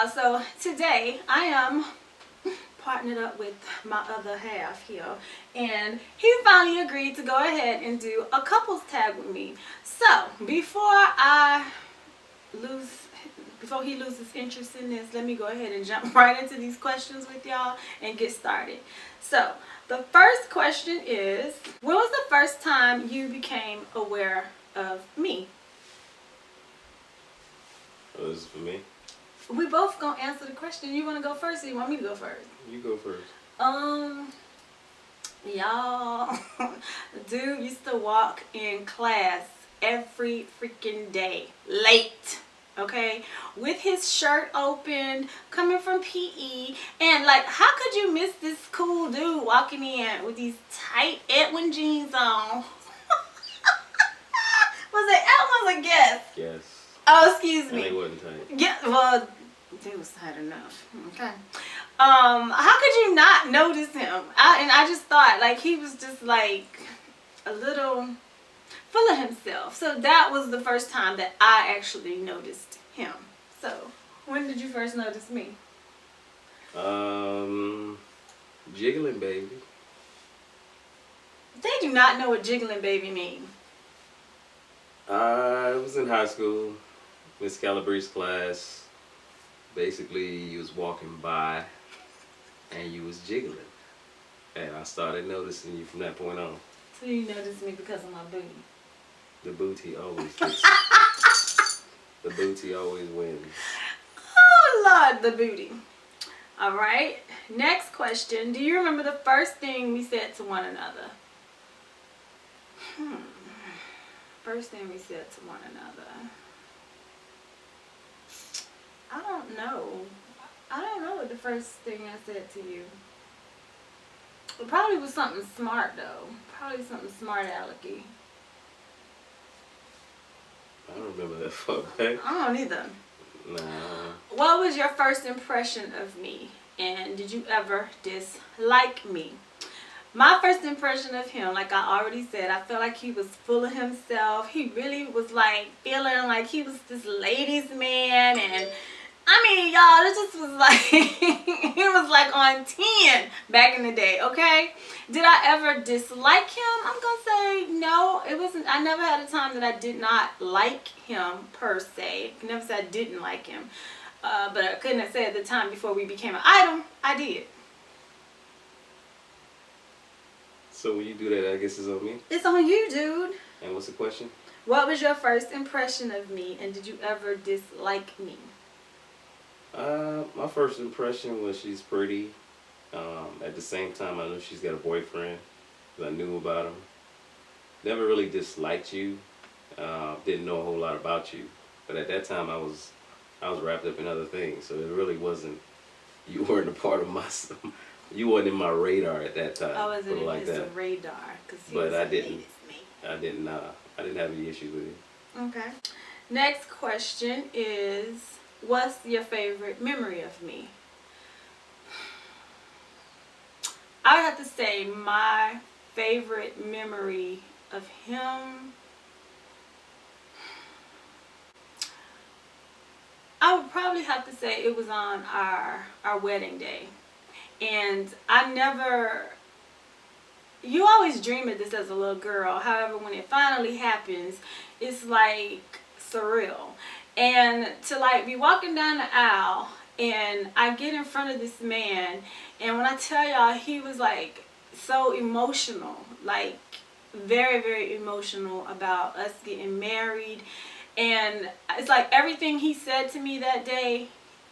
y'all, so today I am partnered up with my other half here, and he finally agreed to go ahead and do a couples tag with me. So before he loses interest in this, let me go ahead and jump right into these questions with y'all and get started. So the first question is, when was the first time you became aware of me? Oh, this is for me? We both gonna answer the question. You wanna go first or you want me to go first? You go first. Y'all, dude used to walk in class every freaking day, late, okay, with his shirt open, coming from PE, and like, how could you miss this cool dude walking in with these tight Edwin jeans on? Was it Edwin or Guess? Yes. Oh, excuse me. And they wasn't tight. Yeah, well, it was tight enough. Okay. How could you not notice him? I just thought like he was just like a little full of himself. So that was the first time that I actually noticed him. So when did you first notice me? Jiggling baby. They do not know what jiggling baby means. I was in high school, Miss Calabrese's class. Basically, you was walking by and you was jiggling. And I started noticing you from that point on. So you noticed me because of my booty. The booty always gets. The booty always wins. Oh Lord, the booty. All right. Next question. Do you remember the first thing we said to one another? First thing we said to one another. I don't know. I don't know what the first thing I said to you. It probably was something smart though. Probably something smart alecky. I don't remember that far back. I don't either. Nah. What was your first impression of me? And did you ever dislike me? My first impression of him, like I already said, I felt like he was full of himself. He really was like feeling like he was this ladies' man, and I mean, y'all, it just was like, he was like on 10 back in the day, okay? Did I ever dislike him? I'm gonna say no. It wasn't. I never had a time that I did not like him per se. I never said I didn't like him, but I couldn't have said at the time before we became an item, I did. So when you do that, I guess it's on me? It's on you, dude. And what's the question? What was your first impression of me, and did you ever dislike me? My first impression was she's pretty. At the same time, I knew she's got a boyfriend. I knew about him. Never really disliked you. Didn't know a whole lot about you. But at that time, I was wrapped up in other things. So it really wasn't. You weren't a part of my. You wasn't in my radar at that time. I wasn't like in his that. radar because he But was I a didn't. ladies' man. I didn't have any issues with it. Okay. Next question is, what's your favorite memory of me? I have to say my favorite memory of him, I would probably have to say it was on our wedding day. And I never, you always dream of this as a little girl. However, when it finally happens, it's like surreal. And to like be walking down the aisle and I get in front of this man, and when I tell y'all, he was like so emotional, like very, very emotional about us getting married. And it's like everything he said to me that day,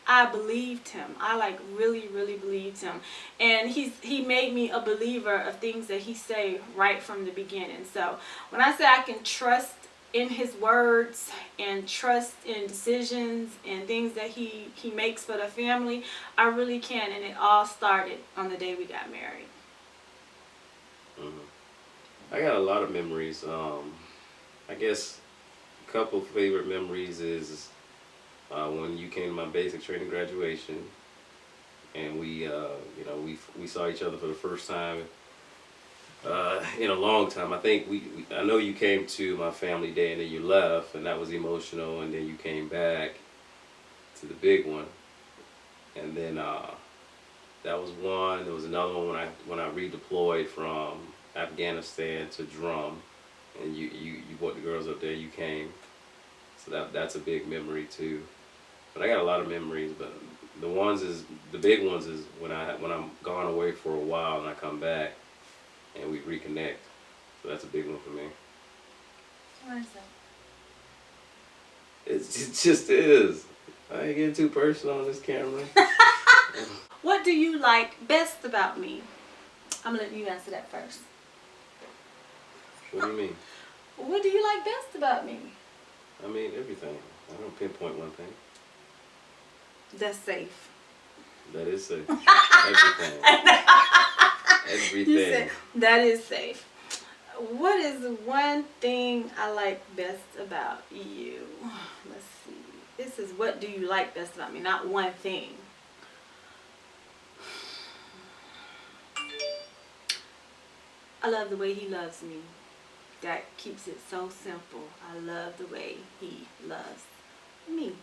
I believed him. I like really, really believed him. And he made me a believer of things that he say right from the beginning. So when I say I can trust in his words and trust in decisions and things that he makes for the family, I really can. And it all started on the day we got married. I got a lot of memories. I guess a couple favorite memories is when you came to my basic training graduation, and we saw each other for the first time in a long time. I think I know you came to my family day and then you left, and that was emotional, and then you came back to the big one. And then that was one. There was another one when I redeployed from Afghanistan to Drum, and you brought the girls up there. You came, so that's a big memory too. But I got a lot of memories. But the big ones is when I'm gone away for a while and I come back and we reconnect. So that's a big one for me. Why is that? It just is. I ain't getting too personal on this camera. What do you like best about me? I'm gonna let you answer that first. What do you mean? What do you like best about me? I mean everything. I don't pinpoint one thing. That's safe. That is safe. Everything. Everything. You said that is safe. What is one thing I like best about you? Let's see. This is what do you like best about me, not one thing. I love the way he loves me. That keeps it so simple. I love the way he loves me.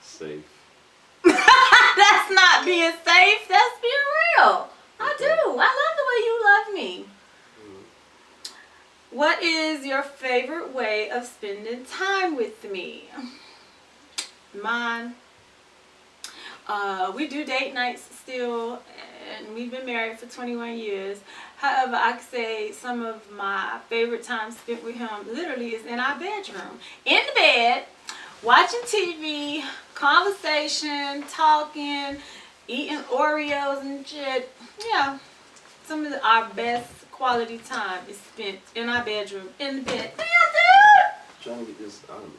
Safe. That's not being safe. That's being real. I do. I love the way you love me. What is your favorite way of spending time with me? Mine. We do date nights still, and we've been married for 21 years. However, I could say some of my favorite time spent with him literally is in our bedroom. In the bed, watching TV, conversation, talking, eating Oreos and shit. Yeah, some of our best quality time is spent in our bedroom, in the bed. Damn, dude! Trying to get this out of me.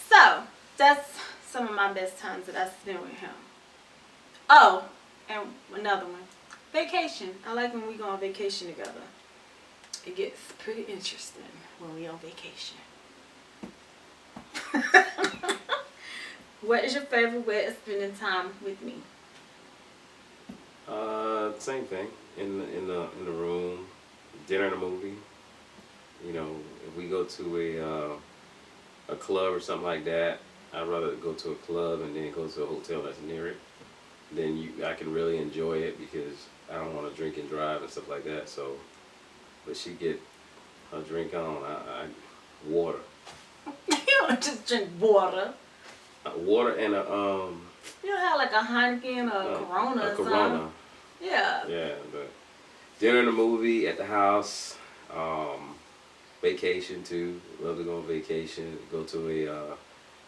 So, that's some of my best times that I spend with him. Oh, and another one. Vacation. I like when we go on vacation together. It gets pretty interesting when we on vacation. What is your favorite way of spending time with me? Same thing. In the room, dinner and a movie. You know, if we go to a club or something like that, I'd rather go to a club and then go to a hotel that's near it. Then I can really enjoy it because I don't want to drink and drive and stuff like that. So, but she get her drink on. I water. You don't just drink water. Water and a You don't have like a Heineken or a Corona or something. Corona. Yeah. Yeah, but dinner and a movie at the house. Vacation too. Love to go on vacation. Go to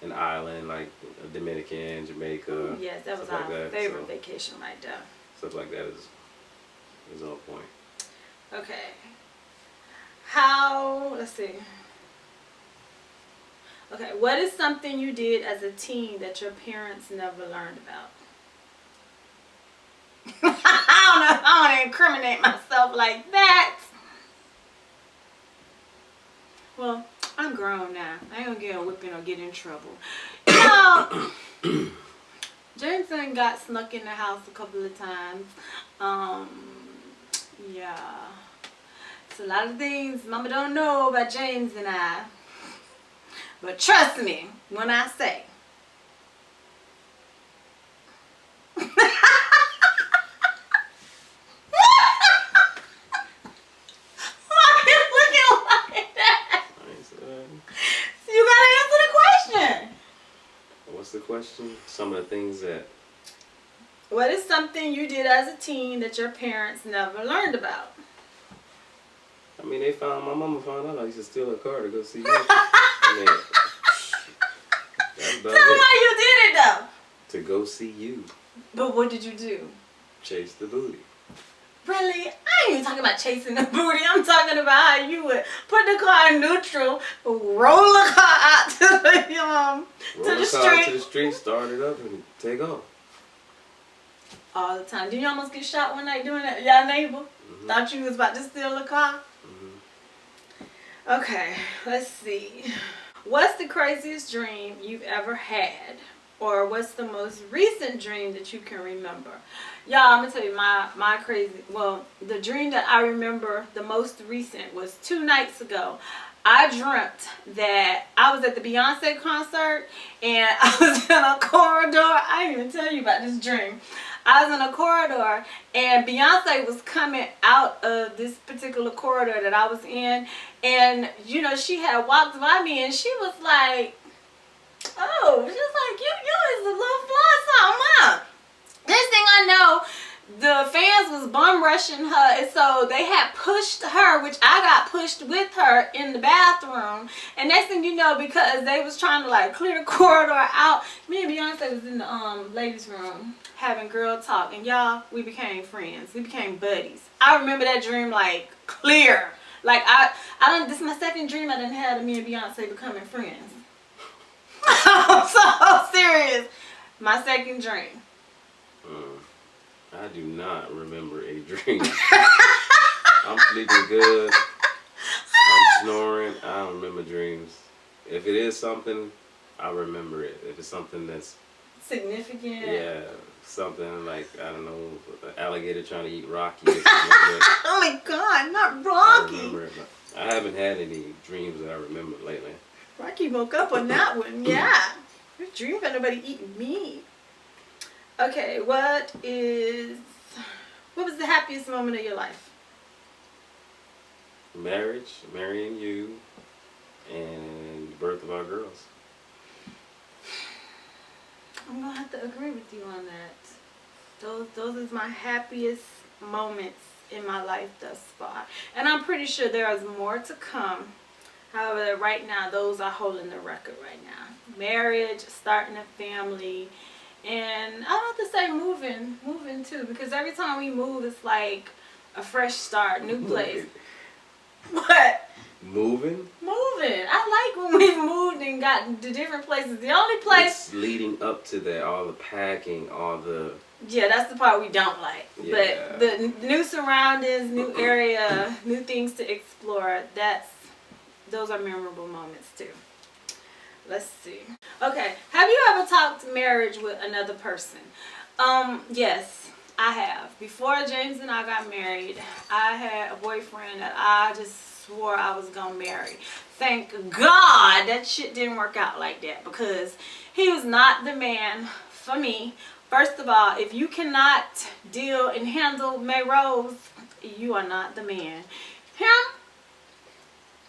an island like Dominican, Jamaica. Ooh, yes, that was our favorite vacation right there. Stuff like that is on point. Okay. Let's see. Okay, what is something you did as a teen that your parents never learned about? I don't want to incriminate myself like that. Well, I'm grown now. I ain't gonna get a whipping or get in trouble. You know, Jameson got snuck in the house a couple of times. Yeah. It's a lot of things Mama don't know about James and I. But trust me when I say. What's the question? Some of the things that... What is something you did as a teen that your parents never learned about? I mean, my mama found out I used to steal a car to go see you. I mean, that's about Tell me how you did it though. To go see you. But what did you do? Chase the booty. Really? I ain't even talking about chasing the booty. I'm talking about how you would put the car in neutral, roll the car out to the street. To the street, start it up, and take off. All the time. Did you almost get shot one night doing that? Y'all neighbor? Thought you was about to steal a car? Okay, let's see. What's the craziest dream you've ever had? Or what's the most recent dream that you can remember? Y'all, I'm gonna tell you my crazy, well, the dream that I remember the most recent was 2 nights ago. I dreamt that I was at the Beyonce concert and I was in a corridor. I didn't even tell you about this dream. I was in a corridor and Beyonce was coming out of this particular corridor that I was in, and you know, she had walked by me and she was like, oh, just like, you is a little fly something, huh? Next thing I know, the fans was bum rushing her, and so they had pushed her, which I got pushed with her in the bathroom. And next thing you know, because they was trying to like clear the corridor out, me and Beyonce was in the ladies' room having girl talk, and y'all, we became friends. We became buddies. I remember that dream like clear. Like I don't. This is my second dream I done had of me and Beyonce becoming friends. I'm so serious. My second dream. I do not remember a dream. I'm sleeping good. I'm snoring. I don't remember dreams. If it is something, I remember it. If it's something that's significant. Yeah, something like, I don't know, an alligator trying to eat Rocky or something like that. Oh my God, not Rocky. I remember it. I haven't had any dreams that I remember lately. Rocky woke up on that one. Yeah. You're dreaming about nobody eating me. Okay, what was the happiest moment of your life? Marriage, marrying you, and the birth of our girls. I'm gonna have to agree with you on that. Those is my happiest moments in my life thus far. And I'm pretty sure there is more to come. However, right now, those are holding the record right now. Marriage, starting a family, and I have to say moving too, because every time we move, it's like a fresh start, new place. What? Moving? Moving. I like when we've moved and gotten to different places. The only place... It's leading up to that, all the packing, all the... Yeah, that's the part we don't like. Yeah. But the new surroundings, new area, new things to explore, those are memorable moments too. Let's see. Okay, have you ever talked marriage with another person? Yes, I have. Before James and I got married, I had a boyfriend that I just swore I was gonna marry. Thank God that shit didn't work out like that, because he was not the man for me. First of all, if you cannot deal and handle May Rose, you are not the man.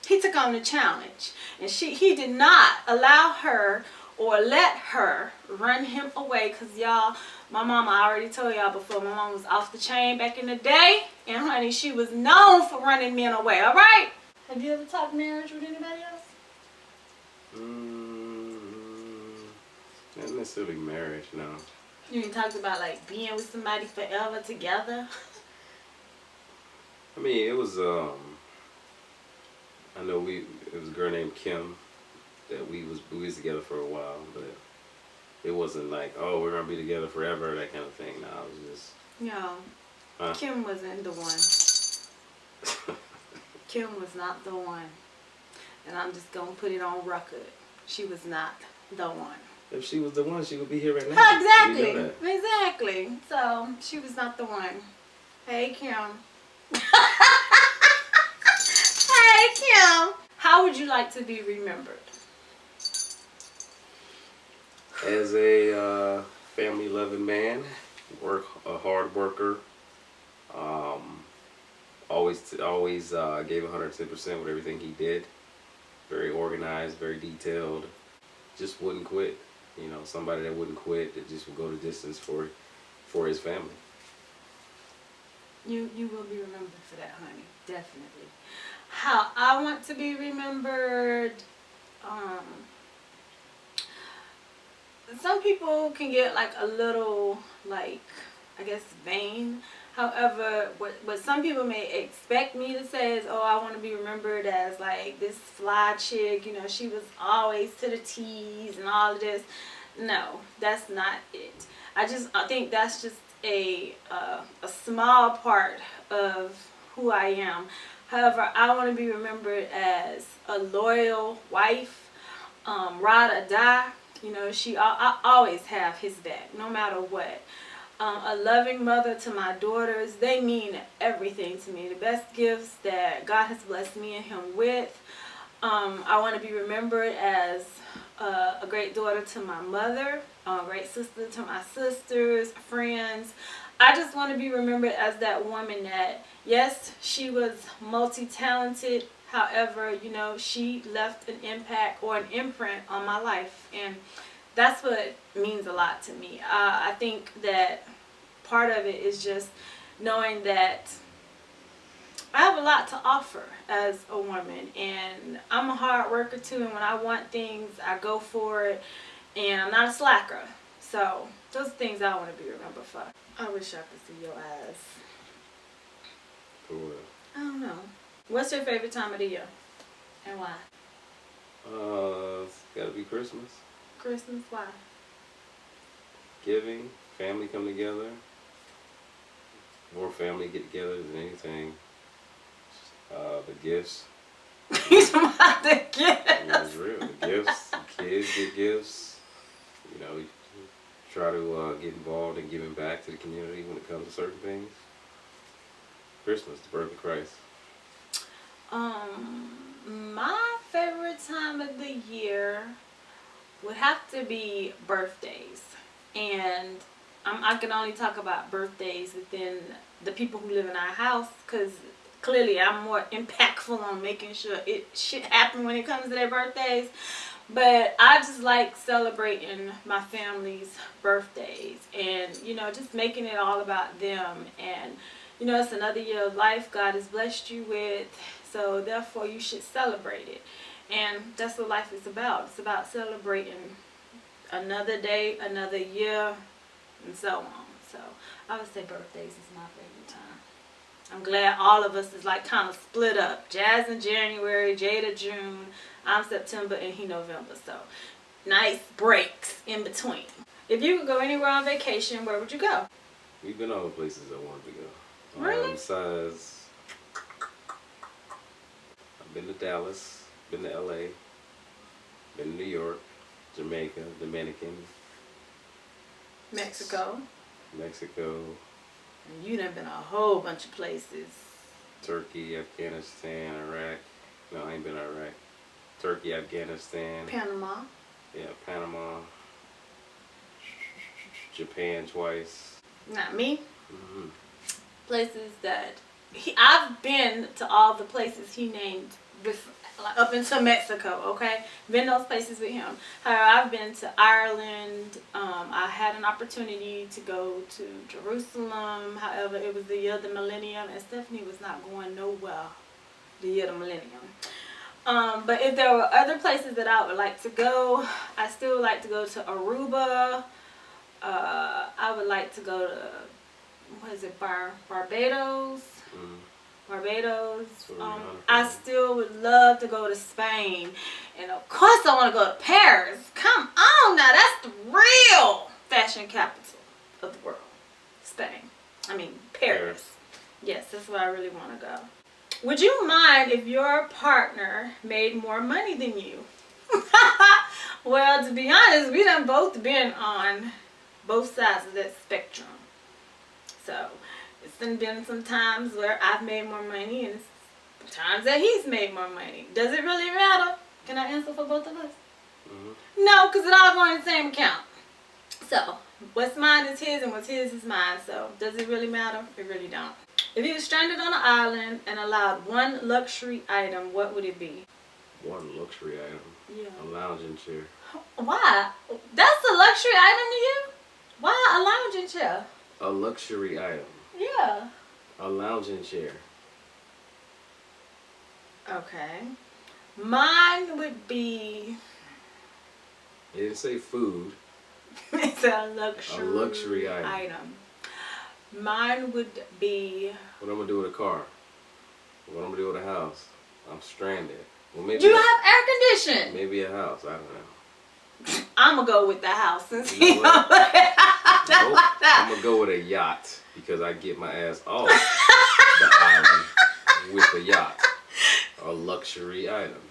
He took on the challenge, and he did not allow her or let her run him away, because y'all, my mama, I already told y'all before, my mom was off the chain back in the day, and honey, she was known for running men away, all right? Have you ever talked marriage with anybody else? Not necessarily marriage, no. You ain't talked about like being with somebody forever together? I mean, it was, I know it was a girl named Kim that we was together for a while, but it wasn't like, oh, we're gonna be together forever, that kind of thing. No, it was just... No, Kim wasn't the one. Kim was not the one. And I'm just gonna put it on record. She was not the one. If she was the one, she would be here right now. Exactly. You know that. Exactly. So, she was not the one. Hey, Kim. Hey, Kim. How would you like to be remembered? As a family-loving man, a hard worker, always gave 110% with everything he did. Very organized, very detailed. Just wouldn't quit. You know, somebody that wouldn't quit, that just would go the distance for his family. You will be remembered for that, honey. Definitely. How I want to be remembered, some people can get like a little, like, I guess, vain. However, what some people may expect me to say is, oh, I want to be remembered as like this fly chick, you know, she was always to the T's and all of this. No, that's not it. I think that's just a small part of who I am. However, I want to be remembered as a loyal wife, ride or die. You know, I always have his back, no matter what. A loving mother to my daughters. They mean everything to me. The best gifts that God has blessed me and him with. I want to be remembered as a great daughter to my mother, a great sister to my sisters, friends. I just want to be remembered as that woman that, yes, she was multi-talented. However, you know, she left an impact or an imprint on my life. And that's what means a lot to me. I think that part of it is just knowing that I have a lot to offer as a woman, and I'm a hard worker too, and when I want things, I go for it, and I'm not a slacker. So those are things I want to be remembered for. I wish I could see your eyes. For what? I don't know. What's your favorite time of the year, and why? It's gotta be Christmas. Christmas, why? Giving, family come together. More family get together than anything. The gifts. You talking about the I mean, gifts? it's real. The gifts. The kids get gifts. You know, we try to get involved in giving back to the community when it comes to certain things. Christmas, the birth of Christ. My favorite time of the year would have to be birthdays, and I can only talk about birthdays within the people who live in our house, because clearly I'm more impactful on making sure shit happen when it comes to their birthdays. But I just like celebrating my family's birthdays, and you know, just making it all about them. And you know, it's another year of life God has blessed you with, so therefore you should celebrate it. And that's what life is about. It's about celebrating another day, another year, and so on. So I would say birthdays is my favorite time. I'm glad all of us is like kind of split up. Jazz in January, Jada June, I'm September, and he November. So nice breaks in between. If you could go anywhere on vacation, where would you go? We've been all the places I wanted to go. Really? Besides, I've been to Dallas, been to LA, been to New York, Jamaica, Dominican, Mexico. Mexico, And you done been a whole bunch of places. Turkey, Afghanistan, Iraq. No, I ain't been to Iraq. Turkey, Afghanistan. Panama. Yeah, Panama. Japan twice. Not me. Mm-hmm. Places that I've been to all the places he named before, like up into Mexico, okay? Been those places with him. However, I've been to Ireland. I had an opportunity to go to Jerusalem. However, it was the year of the millennium, and Stephanie was not going nowhere the year of the millennium. But if there were other places that I would like to go, I still would like to go to Aruba. I would like to go to, what is it, Barbados? Barbados. I still would love to go to Spain. And of course I want to go to Paris. Come on now, that's the real fashion capital of the world. Spain. I mean, Paris. Yes, that's where I really want to go. Would you mind if your partner made more money than you? Well, to be honest, we done both been on both sides of that spectrum. So it's been some times where I've made more money and times that he's made more money. Does it really matter? Can I answer for both of us? Mm-hmm. No, because it all going in the same account. So what's mine is his and what's his is mine. So does it really matter? It really don't. If you were stranded on an island and allowed one luxury item, what would it be? One luxury item? Yeah. A lounging chair. Why? That's a luxury item to you? Why a lounging chair? A luxury item. Yeah. A lounging chair. Okay. Mine would be... It didn't say food. It's a luxury item. Mine would be... What I'm going to do with a car? What I'm going to do with a house? I'm stranded. Well, maybe you have air conditioning. Maybe a house. I don't know. I'm going to go with the house. Since you know what? Nope. I'm going to go with a yacht because I get my ass off the island with a yacht. A luxury item.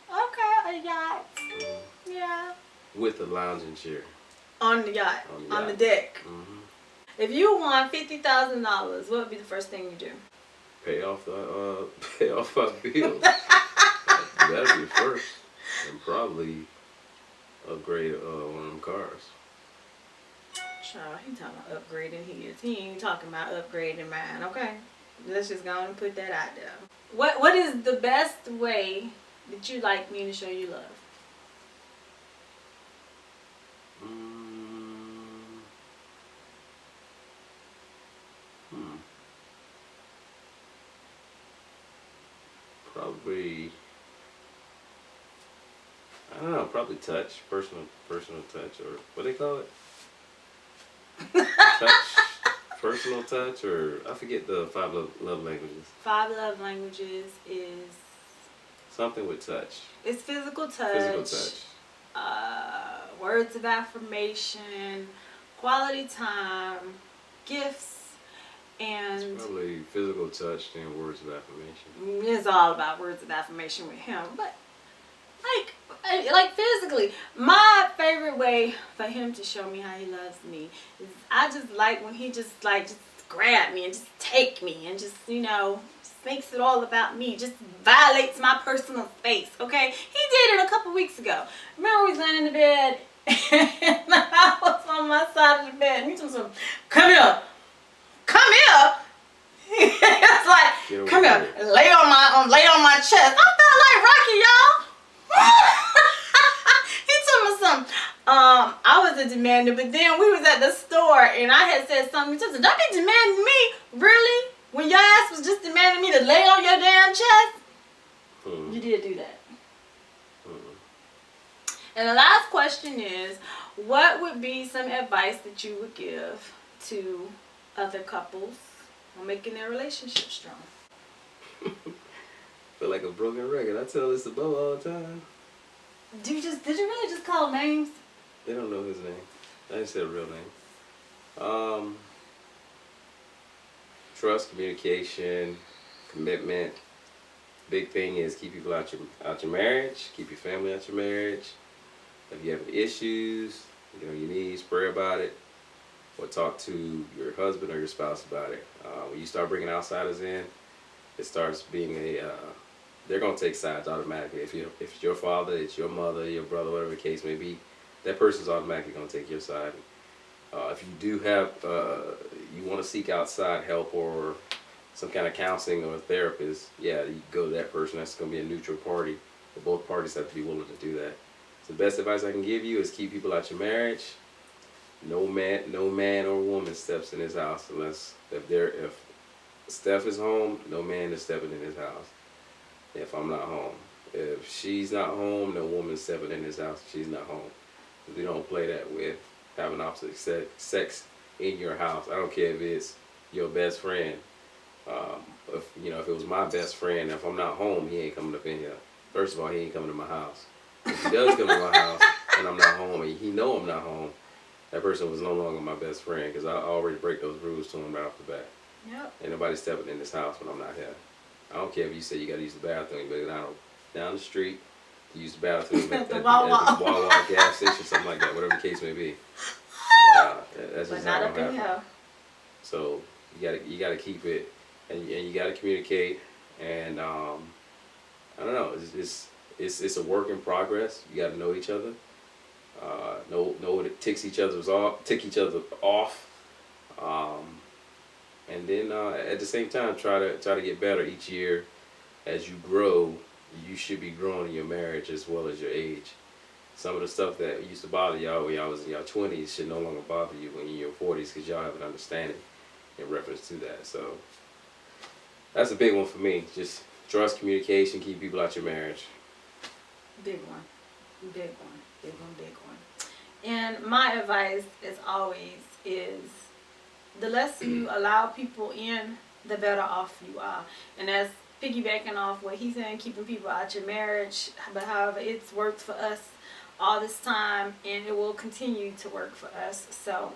Okay, a yacht. Yeah. With a lounging chair. On the yacht. On the On the yacht. deck. Mm-hmm. If you won $50,000, what would be the first thing you do? Pay off our bills. That'd be first, and probably upgrade one of them cars. Child, he talking about upgrading his. He ain't talking about upgrading mine. Okay, let's just go on and put that out there. What is the best way that you like me to show you love? Probably, I don't know, probably touch, personal touch, or what they call it? Touch, personal touch, or I forget the 5 love languages. 5 love languages is Something with touch. it's physical touch. Physical touch. Words of affirmation, quality time, gifts, and It's probably physical touch and words of affirmation. it's all about words of affirmation with him. But like physically, my favorite way for him to show me how he loves me is I just like when he just grab me and just take me and just just makes it all about me, just violates my personal space. Okay, he did it a couple weeks ago. Remember, we was laying in the bed and I was on my side of the bed and he told me, come here. It's like, come here, lay on my chest. I felt like Rocky, y'all. He told me something. I was a demander, but then we was at the store and I had said something. He said, don't be demanding me, really? When your ass was just demanding me to lay on your damn chest. You did do that. And the last question is, what would be some advice that you would give to other couples on making their relationship strong? Feel like a broken record. I tell this to Bo all the time. Did you really just call names? They don't know his name. I didn't say a real name. Trust, communication, commitment. Big thing is keep people out your marriage. Keep your family out your marriage. If you have issues, you need, pray about it. Or talk to your husband or your spouse about it. When you start bringing outsiders in, it starts being they're going to take sides automatically. If it's your father, it's your mother, your brother, whatever the case may be, that person's automatically going to take your side. If you do have, you want to seek outside help or some kind of counseling or a therapist, yeah, you go to that person. That's going to be a neutral party. But both parties have to be willing to do that. So the best advice I can give you is keep people out your marriage. No man or woman steps in his house unless if Steph is home, no man is stepping in his house. If I'm not home, if she's not home, no woman is stepping in his house if she's not home. We don't play that with having opposite sex in your house. I don't care if it's your best friend. If it was my best friend, if I'm not home, he ain't coming up in here. First of all, he ain't coming to my house. If he does come to my house and I'm not home, and he know I'm not home, that person was no longer my best friend because I already break those rules to him right off the bat. Yep. Ain't nobody stepping in this house when I'm not here. I don't care if you say you got to use the bathroom, but down the street to use the bathroom at the Wawa gas station, something like that, whatever the case may be. That's just not gonna happen. So you gotta keep it, and you gotta communicate. And I don't know, it's a work in progress. You gotta know each other. Know what it tick each other off, and then at the same time try to get better each year. As you grow, you should be growing in your marriage as well as your age. Some of the stuff that used to bother y'all when y'all was in your 20s should no longer bother you when you're in your 40s because y'all have an understanding in reference to that. So that's a big one for me. Just trust, communication, keep people out your marriage. Big one. Big one. Big one. Big one. And my advice, as always, is the less you allow people in, the better off you are. And that's piggybacking off what he's saying, keeping people out your marriage. But however, it's worked for us all this time, and it will continue to work for us. So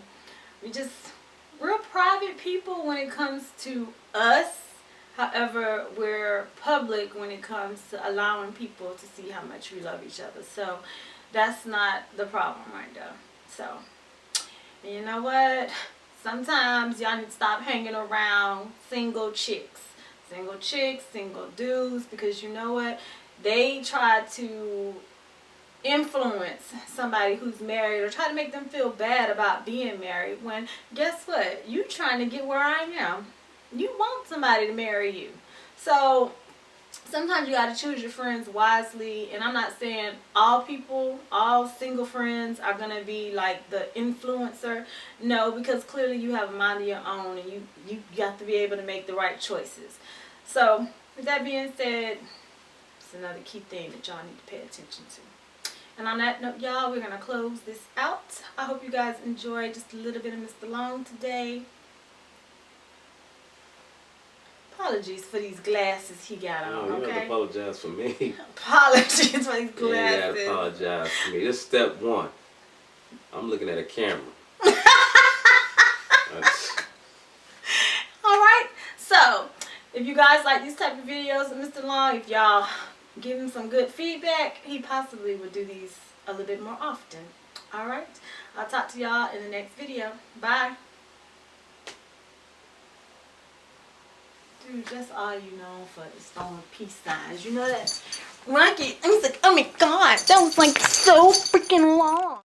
we're private people when it comes to us. However, we're public when it comes to allowing people to see how much we love each other. So That's not the problem right there. So, and you know what? Sometimes y'all need to stop hanging around single chicks. Single chicks, single dudes, because you know what? They try to influence somebody who's married or try to make them feel bad about being married when, guess what? You trying to get where I am. You want somebody to marry you. So sometimes you got to choose your friends wisely. And I'm not saying all people, all single friends are going to be like the influencer. No, because clearly you have a mind of your own, and you got to be able to make the right choices. So with that being said, it's another key thing that y'all need to pay attention to. And on that note, y'all, we're going to close this out. I hope you guys enjoyed just a little bit of Mr. Long today. Apologies for these glasses he got on, No, you okay? have to apologize for me. Apologies for these glasses. You gotta apologize for me. This is step one. I'm looking at a camera. Alright, so if you guys like these type of videos of Mr. Long, if y'all give him some good feedback, he possibly would do these a little bit more often. Alright, I'll talk to y'all in the next video. Bye. Dude, that's all you know for is throwing peace signs. You know that? When I was like, oh my god, that was like so freaking long.